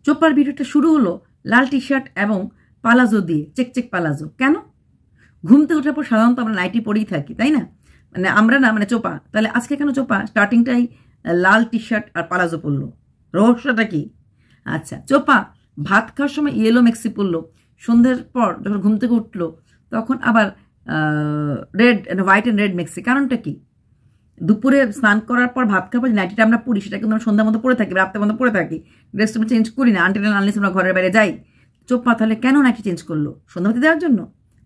চোপার ভিডিওটা শুরু হলো লাল টি শার্ট এবং পালাজো দিয়ে, চেক পালাজো। কেন? ঘুম থেকে ওঠার পর সাধারণত আমরা নাইটি পরেই থাকি, তাই না? মানে আমরা না, মানে চোপা। তাহলে আজকে কেন চোপা স্টার্টিংটাই লাল টি শার্ট আর পালাজো পরলো? রহস্যটা কি? আচ্ছা, চোপা ভাত খাওয়ার সময় ইয়েলো মেক্সি পরলো, সন্ধ্যের পর যখন ঘুম থেকে উঠলো তখন আবার রেড, হোয়াইট অ্যান্ড রেড মেক্সি। কারণটা কি? দুপুরে স্নান করার পর ভাত খাওয়ার পর নাইটিটা আমরা পরি, সেটা কিন্তু আমরা সন্ধ্যার মতো পরে থাকি, রাতের মতো পরে থাকি, ড্রেসটা আমরা চেঞ্জ করি না আনটিল আনলেস আমরা ঘরের বাইরে যাই। চোপা তাহলে কেন নাইটি চেঞ্জ করলো? সন্ধ্যাবাতি দেওয়ার জন্য?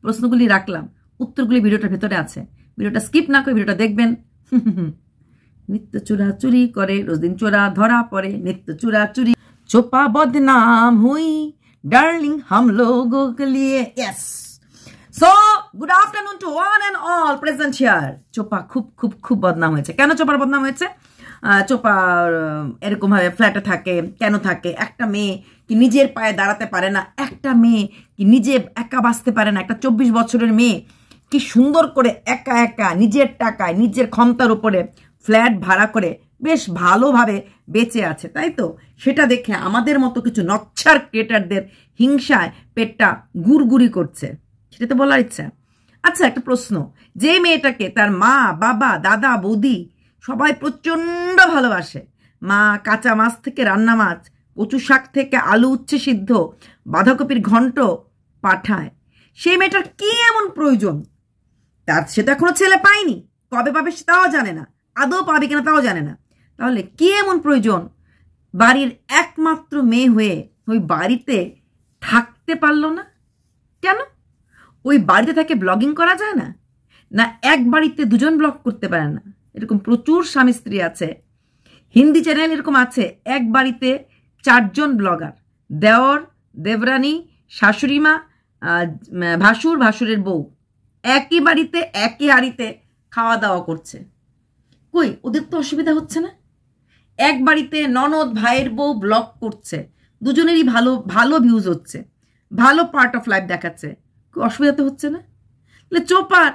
প্রশ্নগুলি রাখলাম, উত্তরগুলি ভিডিওটার ভেতরে আছে। ভিডিওটা স্কিপ না করে ভিডিওটা দেখবেন। নিত্য চুরি করে, রোজ দিন চোরা ধরা পড়ে, নিত্য চুরি। चोपा बदनाम हुई डार्लिंग हम लोगों के लिए। Yes, so good afternoon to one and all present here. चोपा खूब खूब खूब बदनाम হয়েছে। কেন চোপার বদনাম হয়েছে? চোপার এরকম ভাবে ফ্ল্যাটে থাকে কেন থাকে? একটা মেয়ে কি নিজের পায়ে দাঁড়াতে পারে না? একটা মেয়ে কি নিজে একা বাঁচতে পারে না? একটা 24 বছরের মেয়ে কি সুন্দর করে একা একা নিজের টাকায় নিজের ক্ষমতার উপরে ফ্ল্যাট ভাড়া করে বেশ ভালোভাবে বেঁচে আছে, তাই তো? সেটা দেখে আমাদের মতো কিছু নচ্ছার ক্রিয়েটারদের হিংসায় পেটটা গুড়গুড়ি করছে, সেটা তো বলার ইচ্ছা। আচ্ছা, একটা প্রশ্ন, যে মেয়েটাকে তার মা, বাবা, দাদা, বৌদি সবাই প্রচণ্ড ভালোবাসে, মা কাঁচা মাছ থেকে রান্না মাছ, কচু শাক থেকে আলু উচ্ছে সিদ্ধ, বাঁধাকপির ঘন্ট পাঠায়, সেই মেয়েটার কি এমন প্রয়োজন? তার সে তো এখনো ছেলে পায়নি, কবে পাবে তাও জানে না, আদৌ পাবে কিনা তাও জানে না। তাহলে কি এমন প্রয়োজন বাড়ির একমাত্র মেয়ে হয়ে ওই বাড়িতে থাকতে পারলো না? কেন? ওই বাড়িতে থাকে ব্লগিং করা যায় না? না এক বাড়িতে দুজন ব্লগ করতে পারে না? এরকম প্রচুর স্বামী স্ত্রী আছে, হিন্দি চ্যানেল এরকম আছে, এক বাড়িতে 4 জন ব্লগার, দেওর, দেবরানী, শাশুড়িমা, ভাসুর, ভাসুরের বউ, একই বাড়িতে একই হাড়িতে খাওয়া দাওয়া করছে। কই ওদের তো অসুবিধা হচ্ছে না? এক বাড়িতে ননদ ভাইয়ের বউ ব্লগ করছে, দুজনেরই ভালো ভালো ভিউজ হচ্ছে, ভালো পার্ট অফ লাইফ দেখাচ্ছে, অসুবিধা তো হচ্ছে না? তাহলে চোপার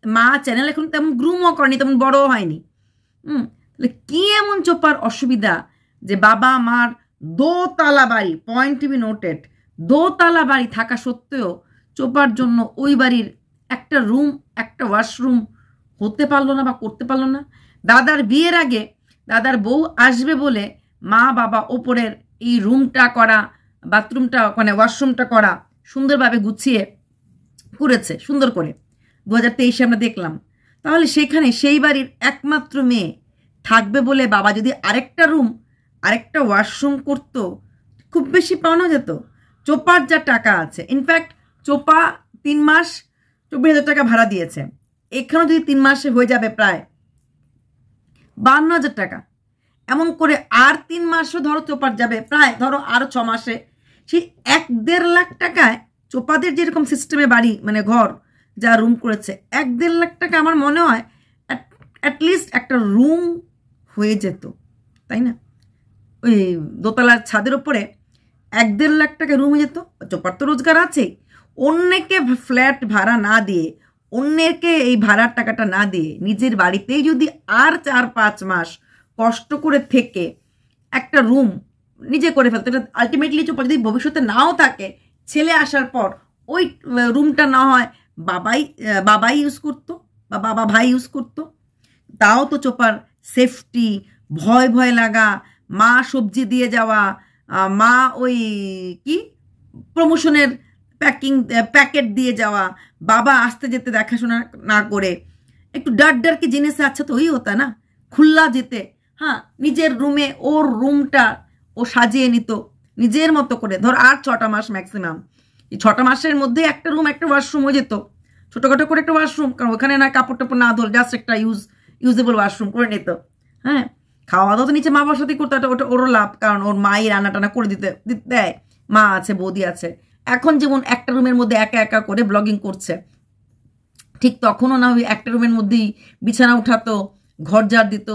মা চ্যানেল এখন তেমন গ্রুমও করেনি, তেমন বড়ও হয়নি। তাহলে কি এমন চোপার অসুবিধা যে বাবা মার দোতলা বাড়ি, পয়েন্ট টু বি নোটেড, দোতলা বাড়ি থাকা সত্ত্বেও চোপার জন্য ওই বাড়ির একটা রুম, একটা ওয়াশরুম হতে পারলো না বা করতে পারলো না? দাদার বিয়ের আগে দাদার বউ আসবে বলে মা বাবা ওপরের এই রুমটা করা, বাথরুমটা মানে ওয়াশরুমটা করা সুন্দরভাবে গুছিয়ে করেছে, সুন্দর করে 2023 আমরা দেখলাম। তাহলে সেখানে সেই বাড়ির একমাত্র মেয়ে থাকবে বলে বাবা যদি আরেকটা রুম, আরেকটা ওয়াশরুম করতো, খুব বেশি পাওয়া যেত। চোপার যা টাকা আছে, ইনফ্যাক্ট চোপা 3 মাস 24,000 টাকা ভাড়া দিয়েছে, এখানেও যদি 3 মাসে হয়ে যাবে প্রায় 52,000 টাকা। এমন করে আর 3 মাসও ধরো চোপার যাবে, প্রায় ধরো আরো 6 মাসে সেই 1-1.5 লাখ টাকায় চোপাদের যেরকম সিস্টেমে বাড়ি মানে ঘর যা রুম করেছে, 1-1.5 লাখ টাকা আমার মনে হয় অ্যাটলিস্ট একটা রুম হয়ে যেত, তাই না? ওই দোতলার ছাদের উপরে 1-1.5 লাখ টাকা রুম হয়ে যেত। চোপার তো রোজগার আছে, অন্যকে ফ্ল্যাট ভাড়া না দিয়ে, অন্যকে এই ভাড়ার টাকাটা না দিয়ে নিজের বাড়িতেই যদি আর 4-5 মাস কষ্ট করে থেকে একটা রুম নিজে করে ফেলতো, এটা আলটিমেটলি চোপা যদি ভবিষ্যতে নাও থাকে, ছেলে আসার পর ওই রুমটা না হয় বাবাই ইউজ করতো বা বাবা ভাই ইউজ করতো, তাও তো চোপার সেফটি, ভয় ভয় লাগা, মা সবজি দিয়ে যাওয়া, মা ওই কি প্রমোশনের প্যাকেট দিয়ে যাওয়া, বাবা আসতে যেতে দেখাশোনা না করে একটু ডার কি জিনিস আচ্ছা তো ওই হতা না খুল্লা যেতে। হ্যাঁ, নিজের রুমে ওর রুমটা ও সাজিয়ে নিত নিজের মতো করে, ধর আর 6টা মাস ম্যাক্সিমাম, এই 6টা মাসের মধ্যে একটা রুম একটা ওয়াশরুম হয়ে যেত, ছোটোখাটো করে একটা ওয়াশরুম, কারণ ওখানে না কাপড় টাপড় না ধর, জাস্ট একটা ইউজেবল ওয়াশরুম করে নিত। হ্যাঁ, খাওয়া দাওয়া তো নিচে মা বাবার সাথেই করতো, ওটা ওরও লাভ, কারণ ওর মাই রান্না টানা করে দিতে দেয়, মা আছে, বৌদি আছে। এখন যেমন একটা রুমের মধ্যে একা একা করে ব্লগিং করছে, ঠিক তখনও না ওই একটা রুমের মধ্যেই বিছানা উঠাতো, ঘর ঝাড় দিত,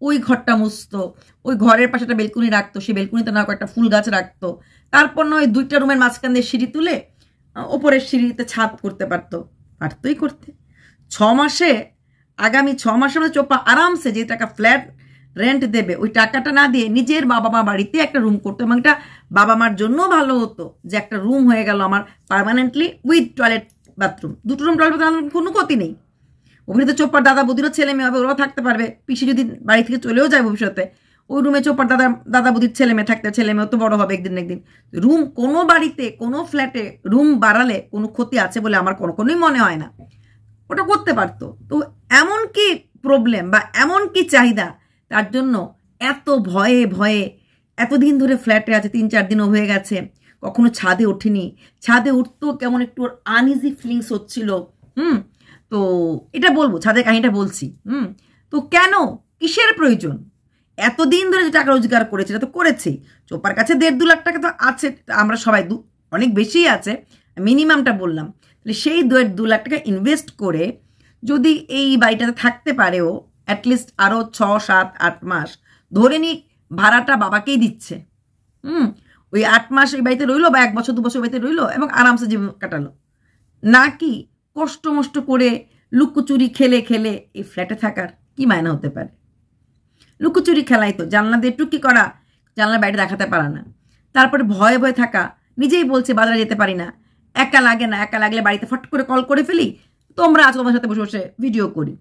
ওই ঘরটা মুছতো, ওই ঘরের পাশে একটা বেলকুনি রাখতো, সেই বেলকুনিতে না একটা ফুল গাছ রাখতো, তারপর না ওই 2টা রুমের মাঝখান দিয়ে সিঁড়ি তুলে ওপরের সিঁড়িতে ছাদ করতে পারতোই করতে। 6 মাসে, আগামী 6 মাসের মধ্যে চোপা আরামসে যে টাকা ফ্ল্যাট রেন্ট দেবে, ওই টাকাটা না দিয়ে নিজের বাবা মা বাড়িতে একটা রুম করতো, এবং এটা বাবা মার জন্য ভালো হতো যে একটা রুম হয়ে গেল আমার পার্মানেন্টলি উইথ টয়লেট বাথরুম। দুটো রুম টয়লেট বাথরুম কোনো ক্ষতি নেই। ওখানে তো চোপার দাদা বৌদিরও ছেলে মেয়ে হবে, ওরাও থাকতে পারবে। পিসি যদি বাড়ি থেকে চলেও যায় ভবিষ্যতে, ওই রুমে চোপার দাদা বৌদির ছেলে মেয়ে থাকতে, ছেলে মেয়েও তো বড় হবে একদিন একদিন। রুম কোনো বাড়িতে কোনো ফ্ল্যাটে রুম বাড়ালে কোনো ক্ষতি আছে বলে আমার কোনোই মনে হয় না। ওটা করতে পারতো। তো এমন কি প্রবলেম বা এমন কি চাহিদা তার জন্য এত ভয়ে ভয়ে এতদিন ধরে ফ্ল্যাটে আছে, 3-4 দিনও হয়ে গেছে, কখনো ছাদে ওঠেনি। ছাদে উঠতো কেমন একটু আনইজি ফিলিংস হচ্ছিল। তো এটা বলবো, ছাদের কাহিনীটা বলছি। তো কেন, কিসের প্রয়োজন? এতদিন ধরে যে টাকা রোজগার করেছে, এটা তো করেছেই। চোপার কাছে 1.5-2 লাখ টাকা তো আছে, আমরা সবাই অনেক বেশিই আছে, মিনিমামটা বললাম। তাহলে সেই 1.5-2 লাখ টাকা ইনভেস্ট করে যদি এই বাড়িটাতে থাকতে পারেও অ্যাটলিস্ট আরও 6-7-8 মাস, ধরে নিক ভাড়াটা বাবাকেই দিচ্ছে। ওই 8 মাস ওই বাড়িতে রইলো বা 1 বছর 2 বছর বাড়িতে রইলো এবং আরামসে জীবন কাটালো, নাকি কষ্ট মষ্ট করে লুকোচুরি খেলে খেলে এই ফ্ল্যাটে থাকার কি মায়না হতে পারে? লুকোচুরি খেলাই তো, জানলা দিয়ে টুকি করা, জানলার বাইরে দেখাতে পারা না, তারপরে ভয়ে ভয়ে থাকা। নিজেই বলছে বাজারে যেতে পারি না, একা লাগে না, একা লাগলে বাড়িতে ফট করে কল করে ফেলি, তোমরা আছো তোমার সাথে বসে বসে ভিডিও করি।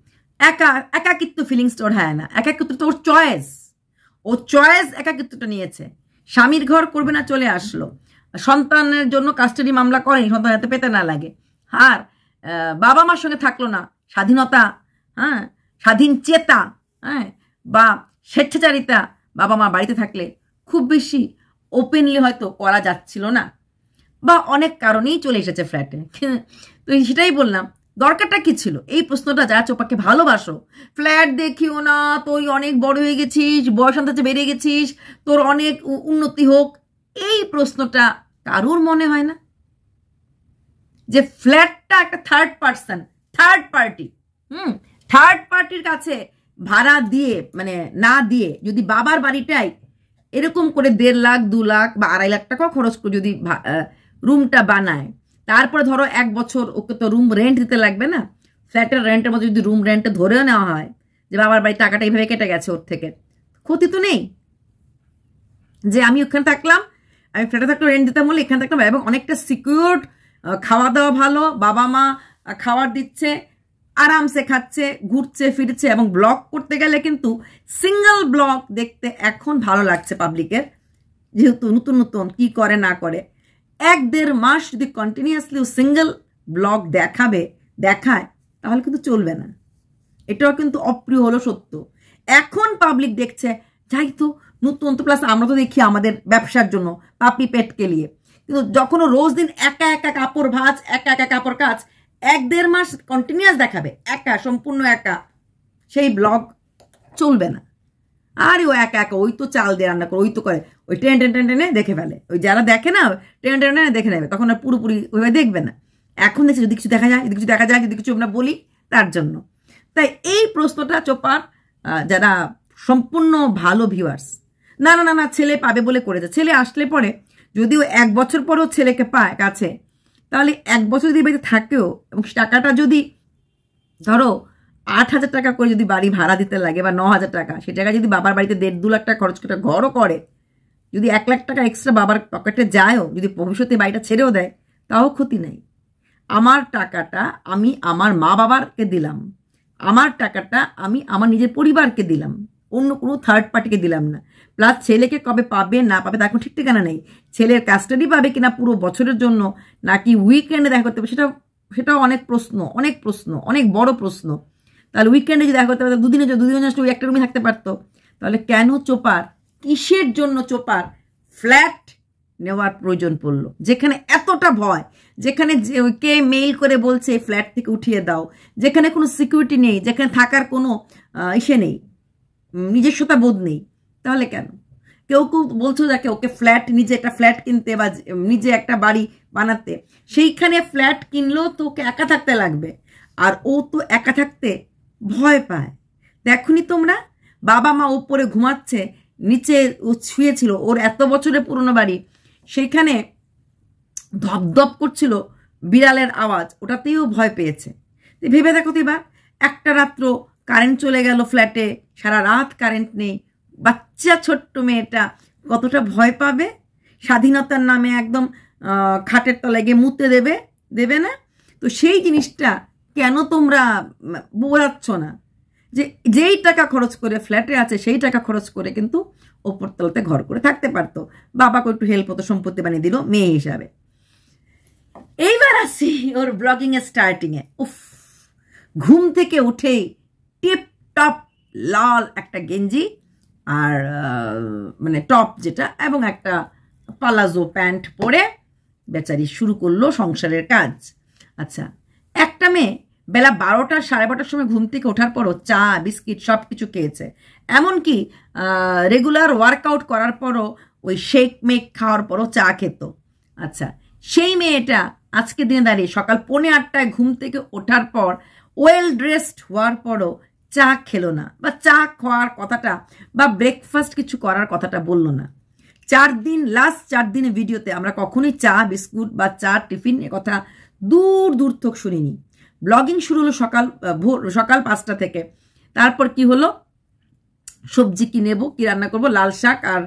একাকিত্ব ফিলিংসটা ওর হয় না, একাকিত্ব তো ওর চয়েস, ও চয়েস একাকিত্বটা নিয়েছে। স্বামীর ঘর করবে না, চলে আসলো। সন্তানের জন্য কাস্টাডি মামলা করেনি, সন্তান হাতে পেতে না লাগে। আর বাবা মার সঙ্গে থাকলো না, স্বাধীনতা, স্বাধীন চেতা, বা স্বেচ্ছাচারিতা বাবা মা বাড়িতে থাকলে খুব বেশি ওপেনলি হয়তো করা যাচ্ছিল না, বা অনেক কারণেই চলে এসেছে ফ্ল্যাটে। তো সেটাই বললাম, দরকারটা কি ছিল? এই প্রশ্নটা যারা চোপাকে ভালোবাসো, ফ্ল্যাট দেখিও না, তুই অনেক বড় হয়ে গেছিস, বয়স অন্তত বেড়ে গেছিস, তোর অনেক উন্নতি হোক, এই প্রশ্নটা কারুর মনে হয় না যে ফ্ল্যাটটা একটা থার্ড পার্টির কাছে ভাড়া দিয়ে, মানে না দিয়ে, যদি বাবার বাড়িটাই এরকম করে 1.5 লাখ 2 লাখ বা 2.5 লাখ টাকাও খরচ করে যদি রুমটা বানায়, তারপরে ধরো 1 বছর ওকে তো রুম রেন্ট দিতে লাগবে না। ফ্ল্যাটের রেন্টের মধ্যে যদি রুম রেন্টে ধরেও নেওয়া হয় যে বাবার বাড়ির টাকাটা এইভাবে কেটে গেছে ওর থেকে, ক্ষতি তো নেই। যে আমি ওখানে থাকলাম, আমি ফ্ল্যাটে থাকলে রেন্ট দিতাম বলে এখানে থাকলাম, এবং অনেকটা সিকিউরড, খাওয়া দাওয়া ভালো, বাবা মা খাবার দিচ্ছে, আরামসে খাচ্ছে, ঘুরছে ফিরছে। এবং ব্লগ করতে গেলে কিন্তু সিঙ্গেল ব্লগ দেখতে এখন ভালো লাগছে পাবলিকের, যেহেতু নতুন নতুন কি করে না করে। 1-1.5 মাস যদি কন্টিনিউয়াসলি সিঙ্গেল ব্লগ দেখায় তাহলে কিন্তু চলবে না। এটাও কিন্তু অপ্রিয় হলো সত্য। এখন পাবলিক দেখছে যাই তো নতুন তো, প্লাস আমরা তো দেখি আমাদের ব্যবসার জন্য পাপি পেটকে নিয়ে, কিন্তু যখন রোজ দিন একা একা কাপড় ভাঁজ, একা একা কাপড় কাজ, 1-1.5 মাস কন্টিনিউয়াস দেখাবে একা, সম্পূর্ণ একা, সেই ব্লগ চলবে না। আরে ও একা একা, ওই তো চাল দিয়ে রান্না করে, ওই তো করে, ওই টেনে দেখে ফেলে। ওই যারা দেখে না টেনে দেখে নেবে, তখন আর পুরোপুরি ওইভাবে দেখবে না। এখন দেখছে যদি কিছু দেখা যায়, যদি কিছু আমরা বলি তার জন্য। তাই এই প্রশ্নটা চোপার যারা সম্পূর্ণ ভালো ভিউয়ার্স, না না না না ছেলে পাবে বলে করেছে। ছেলে আসলে পরে যদিও 1 বছর পরেও ছেলেকে পায় কাছে, তাহলে 1 বছর যদি বাড়িতে থাকেও, এবং টাকাটা যদি ধরো 8,000 টাকা করে যদি বাড়ি ভাড়া দিতে লাগে বা 9,000 টাকা, সে টাকা যদি বাবার বাড়িতে 1.5-2 লাখ টাকা খরচ করে ঘরও করে, যদি 1 লাখ টাকা এক্সট্রা বাবার পকেটে যায়ও, যদি ভবিষ্যতে বাড়িটা ছেড়েও দেয়, তাও ক্ষতি নেই। আমার টাকাটা আমি আমার মা বাবারকে দিলাম, আমার টাকাটা আমি আমার নিজের পরিবারকে দিলাম, অন্য কোনো থার্ড পার্টিকে দিলাম না। প্লাস ছেলেকে কবে পাবে না পাবে তার কোনো ঠিক ঠিকানা নেই। ছেলের কাস্টাডি পাবে কিনা পুরো বছরের জন্য, নাকি উইকেন্ডে দেখা করতে হবে, সেটাও অনেক প্রশ্ন, অনেক বড় প্রশ্ন। তাহলে উইকেন্ডে যদি দেখা করতে পারতো, দুদিনের জন্য ওই একটা রুমে থাকতে পারতো। তাহলে কেন চোপার, কিসের জন্য চোপার ফ্ল্যাট নেওয়ার প্রয়োজন পড়লো? যেখানে এতটা ভয়, যেখানে কে মেইল করে বলছে ফ্ল্যাট থেকে উঠিয়ে দাও, যেখানে কোনো সিকিউরিটি নেই, যেখানে থাকার কোনো ইসে নেই, নিজস্বতা বোধ নেই, তাহলে কেন? কেউ বলছো যাকে ওকে নিজে একটা ফ্ল্যাট কিনতে বা নিজে একটা বাড়ি বানাতে, সেইখানে ফ্ল্যাট কিনলেও তো ওকে একা থাকতে লাগবে, আর ও তো একা থাকতে ভয় পায়। দেখুনি তোমরা, বাবা মা উপরে ঘুমাচ্ছে, নিচে ও শুয়েছিল, ওর এত বছরের পুরনো বাড়ি, সেইখানে ধপধপ করছিল বিড়ালের আওয়াজ, ওটাতেও ভয় পেয়েছে। ভেবে দেখো তো এবার, একটা রাত্র কারেন্ট চলে গেল ফ্ল্যাটে, সারা রাত কারেন্ট নেই, বাচ্চা ছোট্ট মেয়েটা কতটা ভয় পাবে। স্বাধীনতার নামে একদম খাটের তলায় গিয়ে মুতে দেবে না? তো সেই জিনিসটা কেন তোমরা বোঝাচ্ছ না যে যেই টাকা খরচ করে ফ্ল্যাটে আছে সেই টাকা খরচ করে কিন্তু ওপরতলাতে ঘর করে থাকতে পারতো, বাবাকে একটু হেল্প হতো, সম্পত্তি বানিয়ে দিল মেয়ে হিসাবে। এইবার আসি ওর ব্লগিং এর স্টার্টিং এ। উফ, ঘুম থেকে উঠেই টিপ টপ লাল একটা গেঞ্জি আর মানে টপ যেটা, এবং একটা পালাজো প্যান্ট পরে বেচারি শুরু করলো সংসারের কাজ। আচ্ছা, একটা মেয়ে বেলা 12টা 12:30 সময় ঘুম থেকে ওঠার পরও চা বিস্কিট সব কিছু খেয়েছে, এমনকি রেগুলার ওয়ার্কআউট করার পরও ওই শেক মেক খাওয়ার পরও চা খেত। আচ্ছা, সেই মেয়েটা আজকে দিনে দাঁড়িয়ে সকাল 7:45 ঘুম থেকে ওঠার পর ওয়েল ড্রেসড হওয়ার পরও চা খেলো না, বা চা খাওয়ার কথাটা বা ব্রেকফাস্ট কিছু করার কথাটা বললো না। লাস্ট 4 দিনের ভিডিওতে আমরা কখনোই চা বিস্কুট বা চা টিফিন এ কথা দূর তক শুনিনি। ব্লগিং শুরু হলো সকাল 5টা থেকে। তারপর কি হলো, সবজি কি নেবো, কি রান্না করবো, লাল শাক আর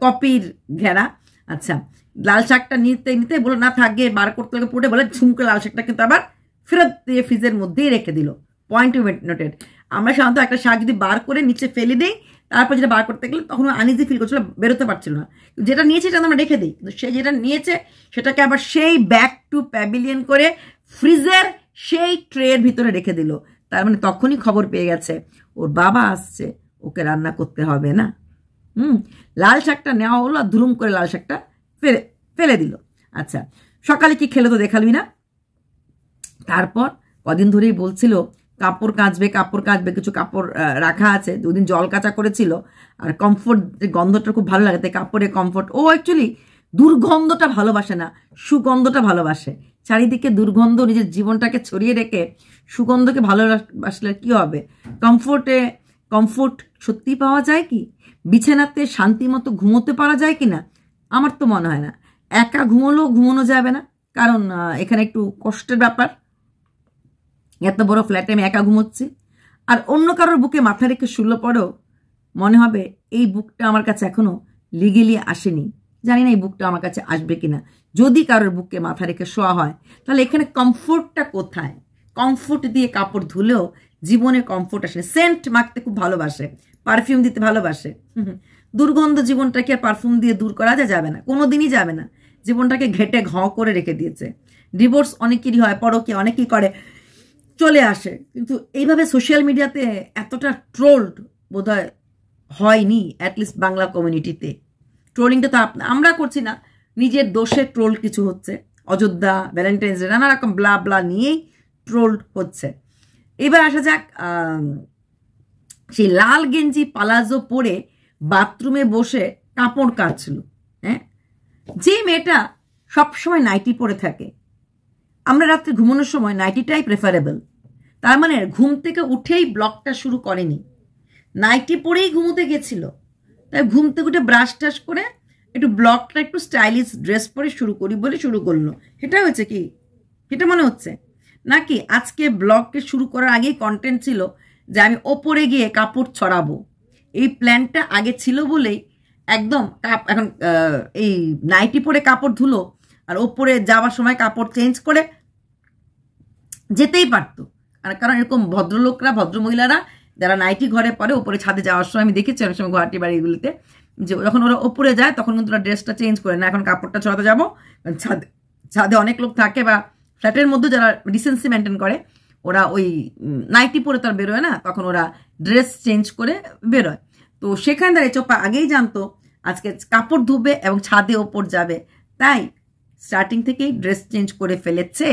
কপির ঘেরা। আচ্ছা, লাল শাকটা নিতে বলো না থাকবে, বার করতে লাগে পড়ে বলে ঝুমকে লাল শাকটা কিন্তু আবার ফেরত দিয়ে ফ্রিজের মধ্যেই রেখে দিল। Point noted. আমরা সাধারণত একটা শাক যদি বার করে নিচে ফেলে দিই, তারপর যেটা বার করতে গেলে তখন আনইজি ফিল করছিল, বেরোতে পারছিল না। যেটা নিয়েছে সেটা আমরা রেখে দিই, কিন্তু সে যেটা নিয়েছে সেটাকে আবার সেই ব্যাক টু প্যাভিলিয়ন করে ফ্রিজের সেই ট্রের ভিতরে রেখে দিল। তার মানে তখনই খবর পেয়ে গেছে ওর বাবা আসছে, ওকে রান্না করতে হবে না। লাল শাকটা নেওয়া হলো আর ধুরুম করে লাল শাকটা ফেলে দিল। আচ্ছা, সকালে কি খেলে তো দেখালবি না। তারপর কদিন ধরেই বলছিল কাপড় কাচবে, কিছু কাপড় রাখা আছে, 2 দিন জল কাচা করেছিল। আর কমফোর্ট গন্ধটা খুব ভালো লাগে, তাই কাপড়ে কমফোর্ট। ও অ্যাকচুয়ালি দুর্গন্ধটা ভালোবাসে না, সুগন্ধটা ভালোবাসে। চারিদিকে দুর্গন্ধ নিজের জীবনটাকে ছড়িয়ে রেখে সুগন্ধকে ভালোবাসলে কি হবে? কমফোর্ট সত্যি পাওয়া যায় কি? বিছানাতে শান্তি মতো ঘুমোতে পারা যায় কি না? আমার তো মনে হয় না। একা ঘুমানো যাবে না, কারণ এখানে একটু কষ্টের ব্যাপার। এত বড় ফ্ল্যাটে আমি একা ঘুমোচ্ছি, আর অন্য কারোর বুকে মাথা রেখে শুলে পরেও মনে হবে এই বুকটা আমার কাছে এখনো লিগেলি আসেনি। জানি না এই বুকটা আমার কাছে আসবে কিনা। যদি কারোর বুকে মাথা রেখে শোয়া হয়, তাহলে এখানে কমফোর্টটা কোথায়? কমফোর্ট দিয়ে কাপড় ধুলেও জীবনে কমফোর্ট আসে। সেন্ট মাখতে খুব ভালোবাসে, পারফিউম দিতে ভালোবাসে। দুর্গন্ধ জীবনটাকে আর পারফিউম দিয়ে দূর করা যাবে না, কোনোদিনই যাবে না। জীবনটাকে ঘেটে ঘ করে রেখে দিয়েছে। ডিভোর্স অনেকেরই হয়, পরকীয়া অনেকেই করে, চলে আসে। কিন্তু এইভাবে সোশ্যাল মিডিয়াতে এতটা ট্রোলড বোধহয় হয়নি, অ্যাটলিস্ট বাংলা কমিউনিটিতে। ট্রোলিংটা তো আমরা করছি না, নিজের দোষে ট্রোল কিছু হচ্ছে। অযোধ্যা, ভ্যালেন্টাইন্স ডে, নানা রকম ব্লা নিয়েই ট্রোলড হচ্ছে। এবার আসা যাক, সেই লাল গেঞ্জি পালাজো পরে বাথরুমে বসে কাপড় কাচল। হ্যাঁ, যে মেয়েটা সবসময় নাইটি পরে থাকে, আমরা রাত্রে ঘুমানোর সময় নাইটিটাই প্রেফারেবল। তার মানে ঘুম থেকে উঠেই ব্লগটা শুরু করেনি, নাইটি পরেই ঘুমোতে গেছিল। তাই ঘুম থেকে উঠে ব্রাশ টাশ করে একটু ব্লগটা একটু স্টাইলিশ ড্রেস পরে শুরু করি বলে শুরু করলো। সেটা হয়েছে কি? সেটা মনে হচ্ছে নাকি আজকে ব্লগকে শুরু করার আগেই কন্টেন্ট ছিল যে আমি ওপরে গিয়ে কাপড় ছড়াবো? এই প্ল্যানটা আগে ছিল বলেই একদম এখন এই নাইটি পরে কাপড় ধুলো, আর ওপরে যাওয়ার সময় কাপড় চেঞ্জ করে যেতেই পারতো। কারণ এরকম ভদ্রলোকরা, ভদ্রমহিলারা যারা নাইটি ঘরে পরে ওপরে ছাদে যাওয়ার সময় আমি দেখেছি অনেক সময় গুয়াহাটি বাড়িগুলিতে, যে যখন ওরা ওপরে যায় তখন কিন্তু ওরা ড্রেসটা চেঞ্জ করে না, এখন কাপড়টা ছড়াতে যাবো। ছাদে অনেক লোক থাকে, বা ফ্ল্যাটের মধ্যে যারা ডিসেন্সি মেনটেন করে, ওরা ওই নাইটি পরে তো আর বেরোয় না, তখন ওরা ড্রেস চেঞ্জ করে বেরোয়। তো সেখানে দাঁড়িয়ে চোপা আগেই জানতো আজকে কাপড় ধুবে এবং ছাদে ওপর যাবে, তাই স্টার্টিং থেকেই ড্রেস চেঞ্জ করে ফেলেছে,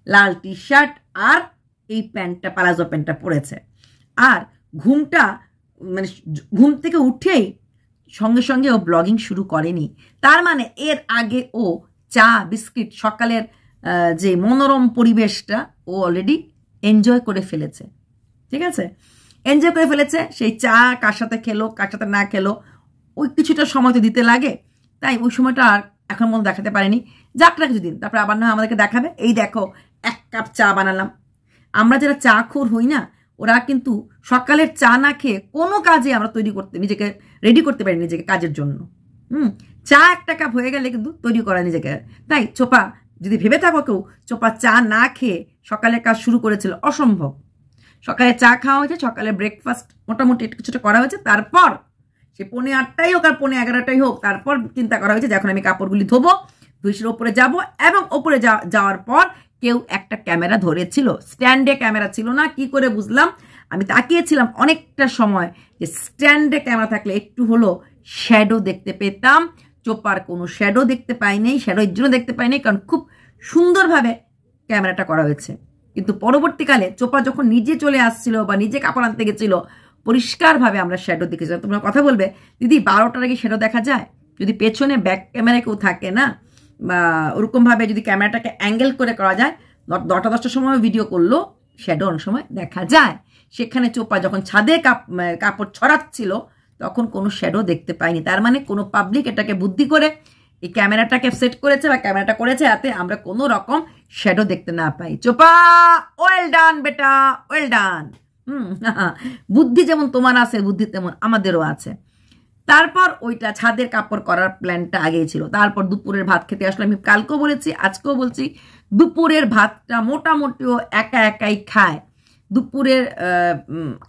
লাল টি শার্ট আর এই প্যান্টটা, পালাজো প্যান্টটা পরেছে। আর ঘুম থেকে উঠেই সঙ্গে সঙ্গে ও ব্লগিং শুরু করেনি। তার মানে এর আগে ও চা বিস্কিট সকালের যে মনোরম পরিবেশটা ও অলরেডি এনজয় করে ফেলেছে। ঠিক আছে, এনজয় করে ফেলেছে। সেই চা কার সাথে খেলো কার সাথে না খেলো ওই কিছুটা সময় তো দিতে লাগে, তাই ওই সময়টা আর এখন মনে দেখাতে পারেনি। যাক না কিছুদিন, তারপর আবার না আমাদেরকে দেখাবে, এই দেখো 1 কাপ চা বানালাম। আমরা যারা চা খোর হই না, ওরা কিন্তু সকালের চা না খেয়ে কোনো কাজে আমরা নিজেকে রেডি করতে পারি নিজেকে কাজের জন্য। চা একটা কাপ হয়ে গেলে কিন্তু তৈরি করা নিজেকে। তাই চোপা যদি ভেবে থাকো কেউ চোপা চা না খেয়ে সকালের কাজ শুরু করেছিল, অসম্ভব। সকালে চা খাওয়া হয়েছে, সকালে ব্রেকফাস্ট মোটামুটি একটু কিছুটা করা হয়েছে, তারপর সে 8:30 হোক আর 11:30 হোক, তারপর চিন্তা করা হয়েছে যে এখন আমি কাপড়গুলি ধোবো, ধুইসের ওপরে যাব, এবং ওপরে যাওয়ার পর কেউ একটা ক্যামেরা ধরেছিল, স্ট্যান্ডে ক্যামেরা ছিল না। কি করে বুঝলাম? আমি তাকিয়েছিলাম অনেকটা সময় যে স্ট্যান্ডে ক্যামেরা থাকলে একটু হলো শ্যাডো দেখতে পেতাম। চোপার কোনো শ্যাডো দেখতে পাইনি, শ্যাডো এর জন্য দেখতে পাইনি কারণ খুব সুন্দরভাবে ক্যামেরাটা করা হয়েছে। কিন্তু পরবর্তীকালে চোপা যখন নিজে চলে আসছিল বা নিজে কাপড় আনতে গেছিল, পরিষ্কারভাবে আমরা শ্যাডো দেখেছিলাম। তোমরা কথা বলবে দিদি 12টার আগে শ্যাডো দেখা যায়? যদি পেছনে ব্যাক ক্যামেরায় কেউ থাকে না, বা ওরকমভাবে যদি ক্যামেরাটাকে অ্যাঙ্গেল করে করা যায়, 10টার সময় ভিডিও করলো শ্যাডো অনেক সময় দেখা যায়। সেখানে চোপা যখন ছাদে কাপড় ছড়াচ্ছিল তখন কোনো শ্যাডো দেখতে পাইনি। তার মানে কোনো পাবলিক এটাকে বুদ্ধি করে এই ক্যামেরাটাকে সেট করেছে বা ক্যামেরাটা করেছে যাতে আমরা কোনো রকম শ্যাডো দেখতে না পাই। চোপা ওয়েল ডান বেটা, ওয়েল ডান। বুদ্ধি যেমন তোমার আছে, বুদ্ধি তেমন আমাদেরও আছে। তারপর ওইটা ছাদের কাপড় করার প্ল্যানটা আগেই ছিল। তারপর দুপুরের ভাত খেতে আসলে, আমি কালকেও বলেছি আজকেও বলছি, দুপুরের ভাতটা মোটামুটিও একা একাই খায়। দুপুরের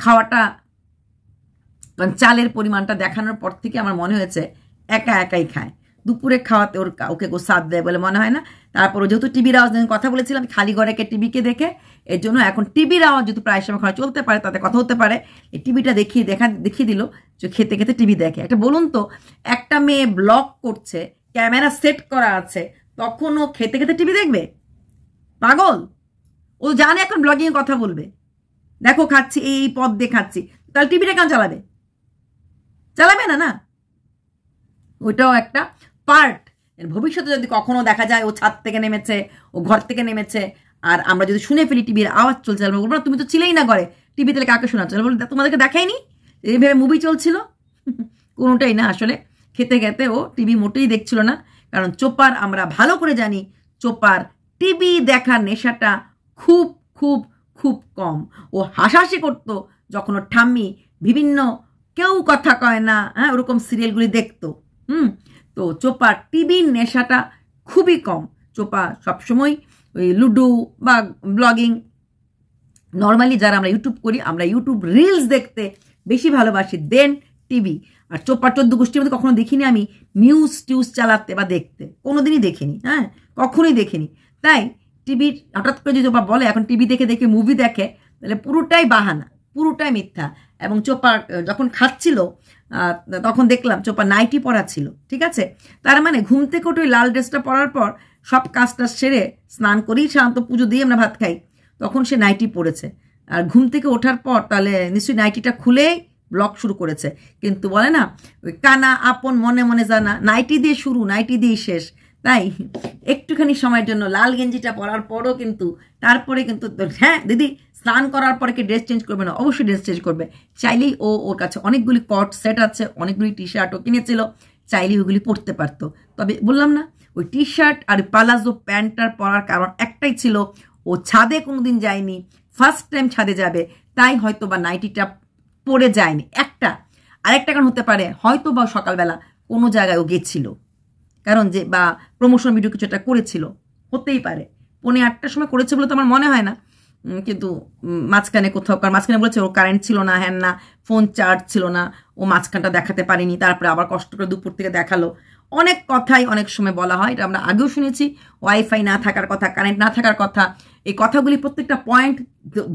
খাওয়াটা চালের পরিমাণটা দেখানোর পর থেকে আমার মনে হয়েছে একা একাই খায়। দুপুরে খাওয়াতে ওকে সাথ দেয় বলে মনে হয় না। তারপর যেহেতু টিভির আওয়াজ, কথা বলেছিলাম খালি ঘরে টিভিকে দেখে, এর জন্য এখন টিভির আওয়াজ যেহেতু প্রায় সময় ঘরে চলতে পারে, তাতে কথা হতে পারে, এই টিভিটা দেখিয়ে দিল যে খেতে খেতে টিভি দেখে। একটা বলুন তো, একটা মেয়ে ব্লগ করছে, ক্যামেরা সেট করা আছে, তখন ও খেতে খেতে টিভি দেখবে? পাগল! ও জানে এখন ব্লগিং কথা বলবে, দেখো খাচ্ছি, এই পদ দিয়ে খাচ্ছি, তাহলে টিভিটা কেন চালাবে? চালাবে না, না? ওইটাও একটা পার্ট। ভবিষ্যতে যদি কখনো দেখা যায় ও ছাদ থেকে নেমেছে, ও ঘর থেকে নেমেছে, আর আমরা যদি শুনে ফেলি টিভির আওয়াজ চলছে, বলবো না তুমি তো ছিলেই না ঘরে, টিভি তাহলে কাকে শোনাচ্ছ? বলবো তোমাদেরকে দেখায়নি, এইভাবে মুভি চলছিল। কোনোটাই না। আসলে খেতে খেতে ও টিভি মোটেই দেখছিল না, কারণ চোপার আমরা ভালো করে জানি চোপার টিভি দেখার নেশাটা খুব খুব খুব কম। ও হাসাহাসি করতো যখন ওর ঠাম্মি বিভিন্ন কেউ কথা কয় না, হ্যাঁ, ওরকম সিরিয়ালগুলি দেখতো। তো চোপার টিভির নেশাটা খুবই কম। চোপা সবসময় ওই লুডো বা ব্লগিং, নর্মালি যারা আমরা ইউটিউব করি, আমরা ইউটিউব রিলস দেখতে বেশি ভালোবাসি দেন টিভি। আর চোপার 14 গোষ্ঠীর মধ্যে কখনো দেখিনি আমি নিউজ চালাতে বা দেখতে, কোনোদিনই দেখিনি, হ্যাঁ, কখনোই দেখিনি। তাই টিভির হঠাৎ করে যদি চোপা বলে এখন টিভি দেখে দেখে মুভি দেখে, তাহলে পুরোটাই বাহানা, পুরোটাই মিথ্যা। এবং চোপা যখন খাচ্ছিল তখন দেখলাম চোপা নাইটি পরা ছিল, ঠিক আছে? তার মানে ঘুম থেকে উঠে লাল ড্রেসটা পরার পর সব কাজটা সেরে স্নান করেই সাধারণত পুজো দিয়ে আমরা ভাত খাই, তখন সে নাইটি পরেছে। আর ঘুম থেকে ওঠার পর তাহলে নিশ্চয়ই নাইটিটা খুলেই ব্লগ শুরু করেছে। কিন্তু বলে না ওই কানা আপন মনে মনে জানা, নাইটি দিয়ে শুরু, নাইটি দিয়ে শেষ। তাই একটুখানি সময়ের জন্য লাল গেঞ্জিটা পরার পরও কিন্তু তারপরে কিন্তু, হ্যাঁ দিদি স্নান করার পরে কি ড্রেস চেঞ্জ করবে না? অবশ্যই ড্রেস চেঞ্জ করবে। চাইলেই ওর কাছে অনেকগুলি কট সেট আছে, অনেকগুলি টি শার্টও কিনেছিল, চাইলেই ওইগুলি পরতে পারতো। তবে বললাম না, ওই টি শার্ট আর পালাজো প্যান্টটার পরার কারণ একটাই ছিল, ও ছাদে কোনোদিন যায়নি, ফার্স্ট টাইম ছাদে যাবে, তাই হয়তো বা নাইটিটা পরে যায়নি। আরেকটা কারণ হতে পারে, হয়তো বা সকালবেলা কোনো জায়গায় ও গেছিল, কারণ যে বা প্রমোশন ভিডিও কিছু একটা করেছিল, হতেই পারে। 8:30টার সময় করেছে বলে তো আমার মনে হয় না, কিন্তু মাঝখানে কোথাও, কারণ মাঝখানে বলেছে ওর কারেন্ট ছিল না, হ্যাঁ না, ফোন চার্জ ছিল না, ও মাঝখানটা দেখাতে পারিনি, তারপরে আবার কষ্ট করে দুপুর থেকে দেখালো। অনেক কথাই অনেক সময় বলা হয়, এটা আমরা আগেও শুনেছি, ওয়াইফাই না থাকার কথা, কারেন্ট না থাকার কথা। এই কথাগুলি প্রত্যেকটা পয়েন্ট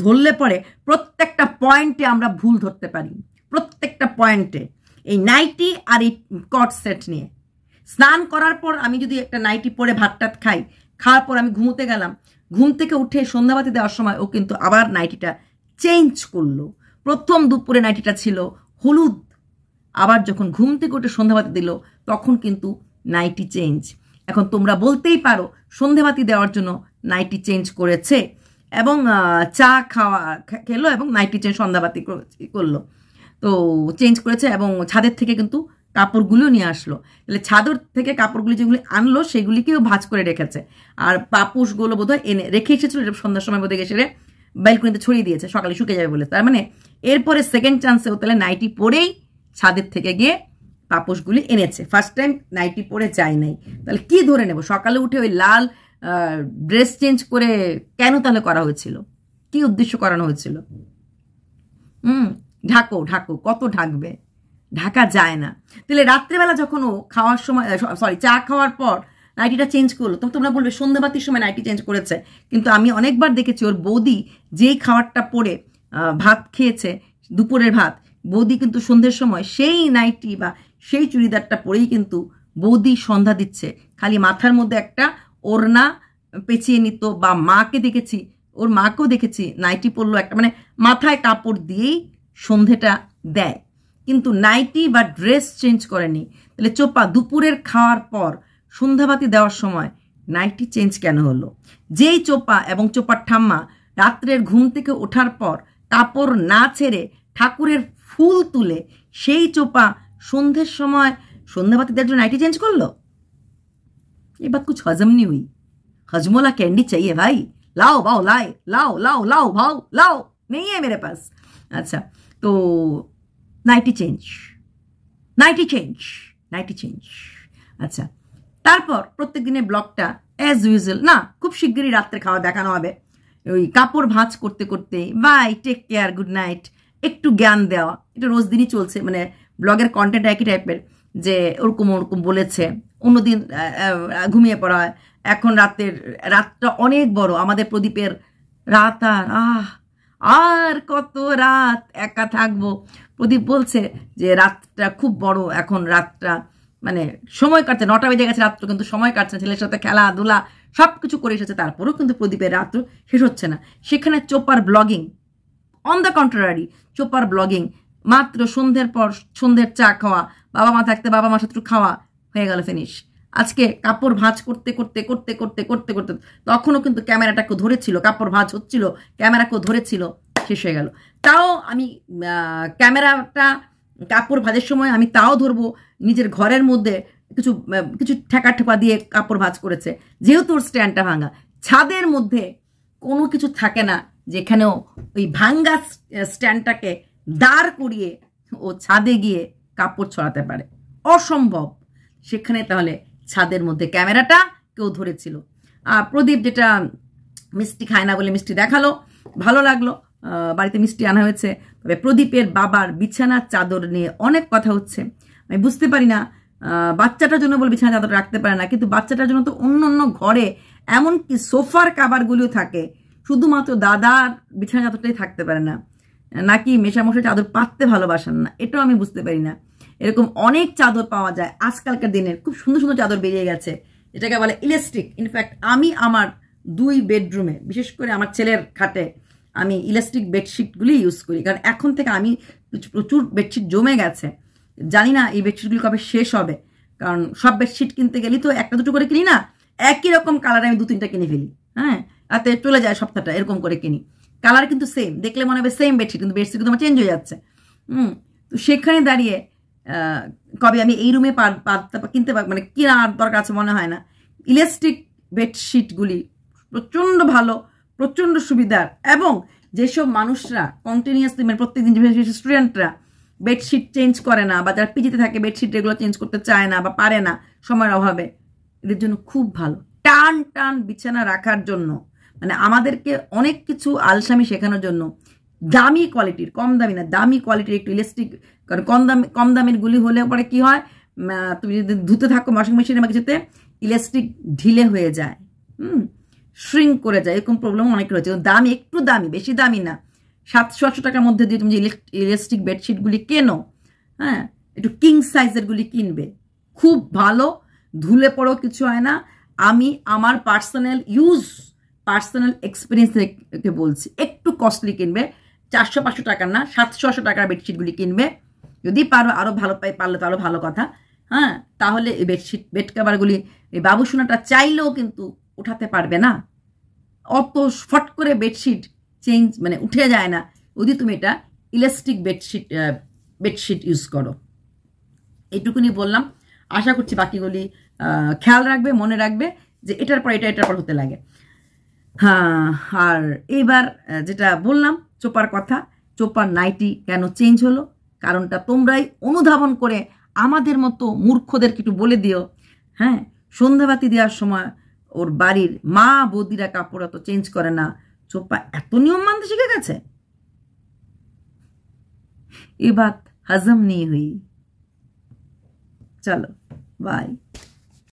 ধরলে পরে প্রত্যেকটা পয়েন্টে আমরা ভুল ধরতে পারি, প্রত্যেকটা পয়েন্টে। এই নাইটি আর এই কট সেট নিয়ে স্নান করার পর আমি যদি একটা নাইটি পরে ভাতটা খাই, খাওয়ার পর আমি ঘুমোতে গেলাম, ঘুম থেকে উঠে সন্ধ্যাবাতি দেওয়ার সময় ও কিন্তু আবার নাইটিটা চেঞ্জ করলো। প্রথম দুপুরে নাইটিটা ছিল হলুদ, আবার যখন ঘুম থেকে উঠে সন্ধ্যাবাতি দিল তখন কিন্তু নাইটি চেঞ্জ। এখন তোমরা বলতেই পারো সন্ধ্যাবাতি দেওয়ার জন্য নাইটি চেঞ্জ করেছে, এবং চা খেলো এবং নাইটি চেঞ্জ সন্ধ্যাবাতি করলো, তো চেঞ্জ করেছে। এবং ছাদের থেকে কিন্তু কাপড়গুলো নিয়ে আসলো, তাহলে ছাদর থেকে কাপড়গুলি যেগুলি আনলো সেগুলিকেও ভাঁজ করে রেখেছে। আর পাপুসগুলো বোধহয় এনে রেখে এসেছিল, সন্ধ্যার সময় বোধহয় এসে ব্যালকনিতে ছড়িয়ে দিয়েছে সকালে শুকিয়ে যাবে বলে। তার মানে এরপরে সেকেন্ড চান্সেও তাহলে নাইটি পরেই ছাদের থেকে গিয়ে পাপোশগুলি এনেছে, ফার্স্ট টাইম নাইটি পরে যায় নাই। তাহলে কি ধরে নেব? সকালে উঠে ওই লাল ড্রেস চেঞ্জ করে কেন তাহলে করা হয়েছিল? কি উদ্দেশ্য করানো হয়েছিল? ঢাকো ঢাকো, কত ঢাকবে? ঢাকা যায় না। তাহলে রাত্রেবেলা যখন ও খাওয়ার সময়, সরি, চা খাওয়ার পর নাইটিটা চেঞ্জ করলো, তখন তোমরা বলবে সন্ধ্যাবাতির সময় নাইটি চেঞ্জ করেছে। কিন্তু আমি অনেকবার দেখেছি ওর বৌদি যেই খাবারটা পরে ভাত খেয়েছে, দুপুরের ভাত, বৌদি কিন্তু সন্ধ্যের সময় সেই নাইটি বা সেই চুড়িদারটা পরেই কিন্তু বৌদি সন্ধ্যা দিচ্ছে। খালি মাথার মধ্যে একটা ওড়না পেঁচিয়ে নিত, বা মাকে দেখেছি, ওর মাকেও দেখেছি নাইটি পরলো একটা, মানে মাথায় কাপড় দিয়েই সন্ধেটা দেয়, কিন্তু নাইটি বা ড্রেস চেঞ্জ করেনি। তাহলে চোপা দুপুরের খাওয়ার পর সন্ধ্যাবাতি দেওয়ার সময় নাইটি চেঞ্জ কেন হলো? যেই চোপা এবং চোপার ঠাম্মা রাত্রের ঘুম থেকে ওঠার পর কাপড় না ছেড়ে ঠাকুরের ফুল তুলে, সেই চোপা সন্ধ্যের সময় সন্ধ্যাবাতি দেওয়ার জন্য নাইটি চেঞ্জ করলো। ये बात कुछ हजम नहीं हुई। हजमोला कैंडी चाहिए भाई, लाओ भाओ, लाए लाओ लाओ लाओ भाओ लाओ, नहीं है मेरे पास। अच्छा, तो nighty change, nighty change, nighty change. আচ্ছা, তারপর প্রত্যেক দিনের ব্লগটা অ্যাজ ইউজুয়াল না, খুব শিগগিরই রাত্রে খাওয়া দেখানো হবে। ওই কাপড় ভাঁজ করতে করতে bye, take care, good night, একটু জ্ঞান দেওয়া, এটা রোজ দিনই চলছে। মানে ব্লগের কন্টেন্ট একই টাইপের, যে ওরকম ওরকম বলেছে, অন্যদিন ঘুমিয়ে পড়া হয়, এখন রাতটা অনেক বড় আমাদের প্রদীপের রাত, আর কত রাত একা থাকবো। প্রদীপ বলছে যে রাতটা খুব বড়, এখন রাতটা মানে সময় কাটছে, 9টা বেজে গেছে রাত্র, কিন্তু সময় কাটছে, ছেলের সাথে খেলাধুলা সব কিছু করে এসেছে, তারপরেও কিন্তু প্রদীপের রাত্র শেষ হচ্ছে না। সেখানে চোপার ব্লগিং, অন দ্য কন্ট্রারি, চোপার ব্লগিং মাত্র সন্ধ্যের পর সন্ধ্যের চা খাওয়া, বাবা মা থাকতে বাবা মার সাথে খাওয়া, হয়ে গেল ফিনিশ। আজকে কাপড় ভাঁজ করতে করতে করতে করতে করতে করতে তখনও কিন্তু ক্যামেরাটাকে ধরেছিল, কাপড় ভাঁজ হচ্ছিল, ক্যামেরাকেও ধরেছিল, শেষ হয়ে গেল। তাও আমি ক্যামেরাটা কাপড় ভাঁজের সময় আমি তাও ধরবো, নিজের ঘরের মধ্যে কিছু কিছু ঠেকা ঠেকা দিয়ে কাপড় ভাঁজ করেছে, যেহেতু ওর স্ট্যান্ডটা ভাঙা। ছাদের মধ্যে কোনো কিছু থাকে না যেখানেও ওই ভাঙ্গা স্ট্যান্ডটাকে দাঁড় করিয়ে ও ছাদে গিয়ে কাপড় ছড়াতে পারে, অসম্ভব। সেখানে তাহলে ছাদের মধ্যে ক্যামেরাটা কেউ ধরেছিল। প্রদীপ যেটা মিষ্টি খায় না বলে মিষ্টি দেখালো, ভালো লাগলো, বাড়িতে মিষ্টি আনা হয়েছে। তবে প্রদীপের বাবার বিছানার চাদর নিয়ে অনেক কথা হচ্ছে। আমি বুঝতে পারি না, বাচ্চাটার জন্য বলে বিছানা চাদর রাখতে পারে না, কিন্তু বাচ্চাটার জন্য তো অন্য অন্য ঘরে এমনকি সোফার কাভারগুলিও থাকে, শুধুমাত্র দাদার বিছানা চাদরটাই থাকতে পারে না, নাকি মেশামশাই চাদর পাততে ভালোবাসেন না, এটাও আমি বুঝতে পারি না। এরকম অনেক চাদর পাওয়া যায় আজকালকার দিনের, খুব সুন্দর সুন্দর চাদর বেরিয়ে গেছে, এটাকে বলে ইলাস্টিক। ইনফ্যাক্ট আমি আমার 2 বেডরুমে, বিশেষ করে আমার ছেলের খাটে, আমি ইলাস্টিক বেডশিটগুলি ইউজ করি, কারণ এখন থেকে আমি প্রচুর বেডশিট জমে গেছে। জানি না এই বেডশিটগুলি কবে শেষ হবে, কারণ সব বেডশিট কিনতে গেলেই তো একটা দুটো করে কিনি না, একই রকম কালারে আমি 2-3টা কিনে ফেলি। হ্যাঁ, তাতে চলে যায় সপ্তাহটা, এরকম করে কিনি। কালার কিন্তু সেম, দেখলে মনে হবে সেম বেডশিট, কিন্তু বেডশিট কিন্তু আমার চেঞ্জ হয়ে যাচ্ছে। তো সেখানে দাঁড়িয়ে কবে আমি এই রুমে কিনতে মানে কেনার দরকার আছে মনে হয় না। ইলাস্টিক বেডশিটগুলি প্রচণ্ড ভালো, প্রচণ্ড সুবিধার, এবং যেসব মানুষরা কন্টিনিউয়াসলি মানে প্রত্যেকদিন, স্টুডেন্টরা বেডশিট চেঞ্জ করে না, বা যারা পিজিতে থাকে বেডশিট এগুলো চেঞ্জ করতে চায় না বা পারে না সময়ের অভাবে, এদের জন্য খুব ভালো। টান টান বিছানা রাখার জন্য, মানে আমাদেরকে অনেক কিছু আলসামি শেখানোর জন্য দামি কোয়ালিটির, কম দামি না, দামি কোয়ালিটির একটু ইলাস্টিক, কারণ কম দামের গুলি হলে পরে কি হয়, তুমি যদি ধুতে থাকো ওয়াশিং মেশিনে বা কিছুতে, ইলাস্টিক ঢিলে হয়ে যায়, শ্রিঙ্ক করে যায়, এরকম প্রবলেম অনেক রয়েছে। দামি, একটু দামি, বেশি দামি না, 700-800 টাকার মধ্যে দিয়ে তুমি যে ইলাস্টিক বেডশিটগুলি কেনো, হ্যাঁ, একটু কিং সাইজেরগুলি কিনবে, খুব ভালো, ধুলে পড়েও কিছু হয় না। আমি আমার পার্সোনাল এক্সপিরিয়েন্স থেকে বলছি, একটু কস্টলি কিনবে, 400-500 টাকার না, 700-800 টাকার বেডশিটগুলি কিনবে, যদি পারো আরও ভালো পারলে তো আরও ভালো কথা। হ্যাঁ, তাহলে এই বেড কাভারগুলি এই বাবুসোনাটা চাইলেও কিন্তু উঠাতে পারবে না, অত ফট করে বেডশিট চেঞ্জ মানে উঠে যায় না, যদি তুমি এটা ইলাস্টিক বেডশিট ইউজ করো। এইটুকুনি বললাম, আশা করছি বাকিগুলি খেয়াল রাখবে, মনে রাখবে যে এটার পর এটা, এটার পর হতে লাগে। হ্যাঁ, আর এবার যেটা বললাম চোপার কথা, চোপার নাইটি কেন চেঞ্জ হলো কারণটা তোমরাই অনুধাবন করে আমাদের মতো মূর্খদেরকে একটু বলে দিও। হ্যাঁ, সন্ধ্যাবাতি দেওয়ার সময় ওর বাড়ির মা বৌদিরা কাপড় অত চেঞ্জ করে না, চোপা এত নিয়ম মানতে শিখে গেছে। এ বাত হজম নেই হুই। চলো বাই।